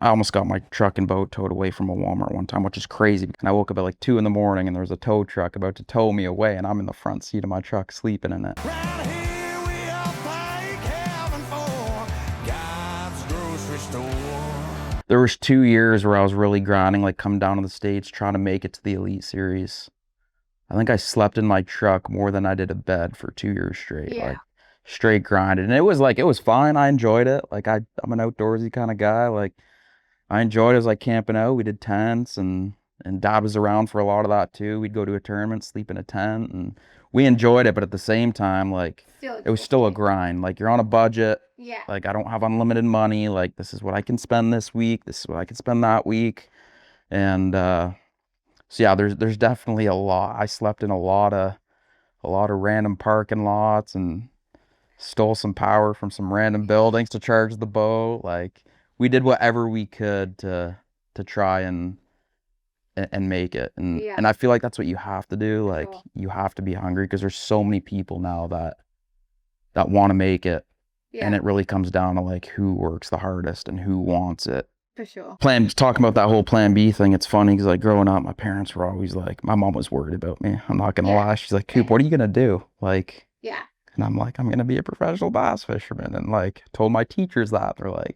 I almost got my truck and boat towed away from a Walmart one time, which is crazy. And I woke up at like 2 in the morning and there was a tow truck about to tow me away, and I'm in the front seat of my truck sleeping in it. Round here we all thank heaven for God's grocery store. There was 2 years where I was really grinding, like coming down to the States, trying to make it to the Elite Series. I think I slept in my truck more than I did a bed for 2 years straight. Yeah. Like straight grinded. And it was fine. I enjoyed it. Like I'm an outdoorsy kind of guy. Like I enjoyed it. As like camping out. We did tents and Dad was around for a lot of that too. We'd go to a tournament, sleep in a tent, and we enjoyed it, but at the same time, like it was still a grind. Like you're on a budget. Yeah. Like I don't have unlimited money. Like this is what I can spend this week. This is what I can spend that week. And so yeah, there's definitely a lot. I slept in a lot of random parking lots and stole some power from some random buildings to charge the boat. Like we did whatever we could to try and make it. And Yeah. and I feel like that's what you have to do. Like Sure. you have to be hungry because there's so many people now that want to make it. Yeah. And it really comes down to like who works the hardest and who wants it. For sure. Talking about that whole plan B thing, it's funny because like growing up, my parents were always like, my mom was worried about me. I'm not gonna lie. She's like, Coop, what are you gonna do? Like, Yeah. and I'm like, I'm gonna be a professional bass fisherman. And like told my teachers that. They're like,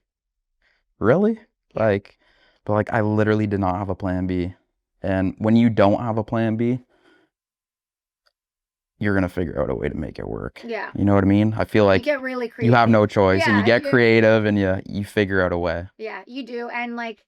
really? Like, but like I literally did not have a plan B. And when you don't have a plan B, you're gonna figure out a way to make it work. Yeah. You know what I mean? I feel You like get really creative. you have no choice and you Yeah, get creative and you figure out a way. Yeah, you do. And like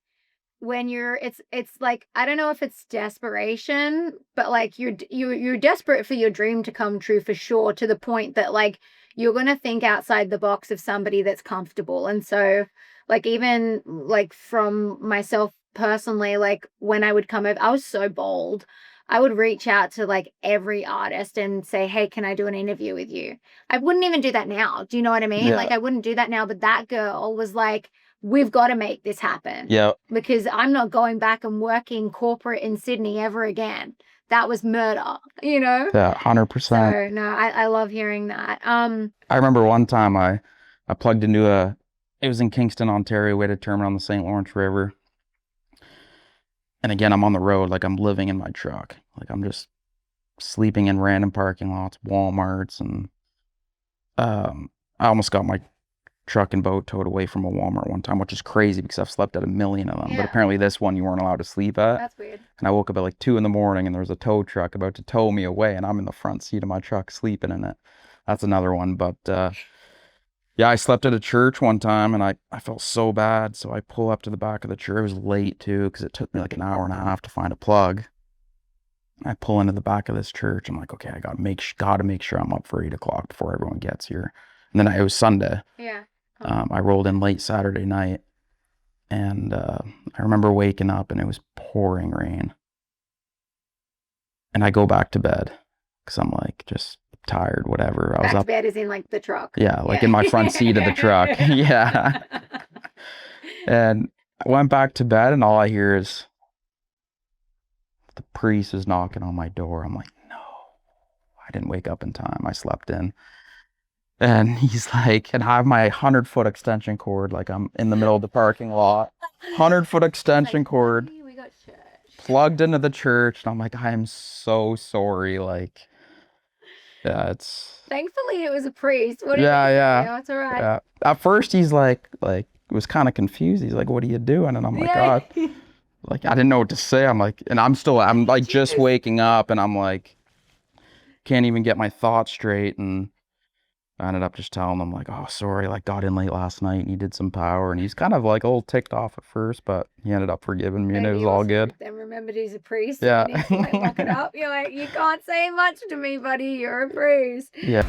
when it's like, I don't know if it's desperation, but like you're desperate for your dream to come true for sure, to the point that like you're gonna think outside the box of somebody that's comfortable. And so like even like from myself personally, like when I would come over, I was so bold. I would reach out to like every artist and say, hey, can I do an interview with you? I wouldn't even do that now. Do you know what I mean? Yeah. Like I wouldn't do that now, but that girl was like, we've got to make this happen. Yeah. Because I'm not going back and working corporate in Sydney ever again. That was murder, you know? Yeah, 100%. So no, I love hearing that. I remember one time I plugged into it was in Kingston, Ontario. We had a tournament on the St. Lawrence River. And again, I'm on the road, like I'm living in my truck. Like I'm just sleeping in random parking lots, Walmarts, and I almost got my truck and boat towed away from a Walmart one time, which is crazy because I've slept at a million of them. Yeah. But apparently this one you weren't allowed to sleep at. That's weird. And I woke up at like 2 in the morning and there was a tow truck about to tow me away, and I'm in the front seat of my truck sleeping in it. That's another one. But yeah, I slept at a church one time and I felt so bad. So I pull up to the back of the church. It was late too because it took me like an hour and a half to find a plug. I pull into the back of this church. I'm like, okay, I gotta make sure I'm up for 8 o'clock before everyone gets here. And then it was Sunday. Yeah. I rolled in late Saturday night, and I remember waking up and it was pouring rain. And I go back to bed because I'm like just tired, whatever. I was Back up. to bed is in like the truck. Yeah, like in my front seat of the truck. Yeah. And I went back to bed and all I hear is the priest is knocking on my door. I'm like, no, I didn't wake up in time. I slept in. And he's like, and I have my 100-foot extension cord, like I'm in the middle of the parking lot. 100-foot extension cord We got church. plugged into the church. And I'm like, I am so sorry. Like, yeah, it's. Thankfully, it was a priest. What Yeah, yeah. No, it's all right. Yeah. At first, he's like was kind of confused. He's like, "What are you doing?" And I'm like, Yeah. "God," like I didn't know what to say. I'm like, and I'm like just waking up, and I'm like, can't even get my thoughts straight. And I ended up just telling him like, "Oh, sorry, like got in late last night and he did some power." And he's kind of like a little ticked off at first, but he ended up forgiving me, and it Maybe was all also good. Then remembered he's a priest. Yeah. And he's like, lock it up. You're like, you can't say much to me, buddy. You're a priest. Yeah.